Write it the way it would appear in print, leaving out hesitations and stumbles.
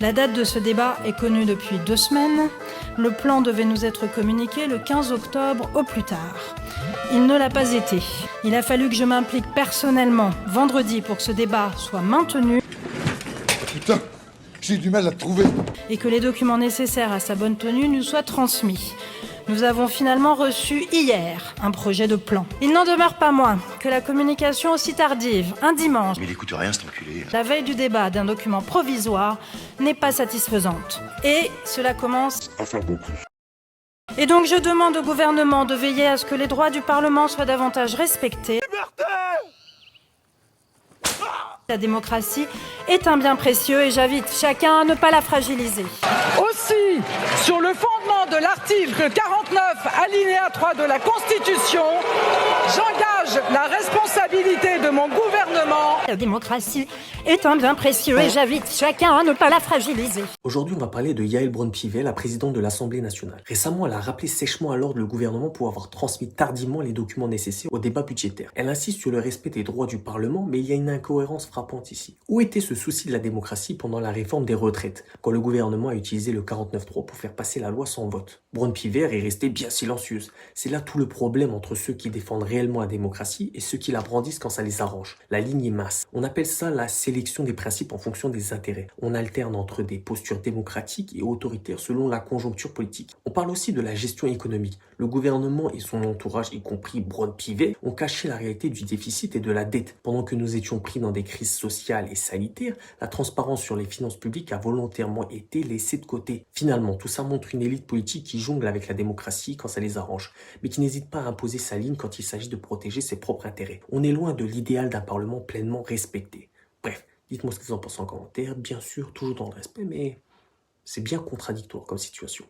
La date de ce débat est connue depuis 2 semaines. Le plan devait nous être communiqué le 15 octobre au plus tard. Il ne l'a pas été. Il a fallu que je m'implique personnellement vendredi pour que ce débat soit maintenu. Putain, j'ai du mal à te trouver. Et que les documents nécessaires à sa bonne tenue nous soient transmis. Nous avons finalement reçu hier un projet de plan. Il n'en demeure pas moins que la communication aussi tardive, un dimanche, Mais il écoute rien, cet enculé. la veille du débat d'un document provisoire, n'est pas satisfaisante. Et cela commence À faire beaucoup. Et donc je demande au gouvernement de veiller à ce que les droits du Parlement soient davantage respectés. La démocratie est un bien précieux et j'invite chacun à ne pas la fragiliser. Aussi, sur le fondement de l'article 49, alinéa 3 de la Constitution, j'engage la responsabilité de mon gouvernement. La démocratie est un bien précieux et j'invite chacun à ne pas la fragiliser. Aujourd'hui, on va parler de Yaël Braun-Pivet, la présidente de l'Assemblée nationale. Récemment, elle a rappelé sèchement à l'ordre le gouvernement pour avoir transmis tardivement les documents nécessaires au débat budgétaire. Elle insiste sur le respect des droits du Parlement, mais il y a une incohérence frappante ici. Où était ce souci de la démocratie pendant la réforme des retraites, quand le gouvernement a utilisé le 49.3 pour faire passer la loi sans vote? Braun-Pivet est restée bien silencieuse. C'est là tout le problème entre ceux qui défendent réellement la démocratie et ceux qui la brandissent quand ça les arrange. La ligne est mince. On appelle ça la sélection des principes en fonction des intérêts. On alterne entre des postures démocratiques et autoritaires selon la conjoncture politique. On parle aussi de la gestion économique. Le gouvernement et son entourage, y compris Braun-Pivet, ont caché la réalité du déficit et de la dette. Pendant que nous étions pris dans des crises sociales et sanitaires, la transparence sur les finances publiques a volontairement été laissée de côté. Finalement, tout ça montre une élite politique qui jongle avec la démocratie quand ça les arrange, mais qui n'hésite pas à imposer sa ligne quand il s'agit de protéger ses propres intérêts. On est loin de l'idéal d'un Parlement pleinement respecté. Bref, dites-moi ce que vous en pensez en commentaire, bien sûr, toujours dans le respect, mais c'est bien contradictoire comme situation.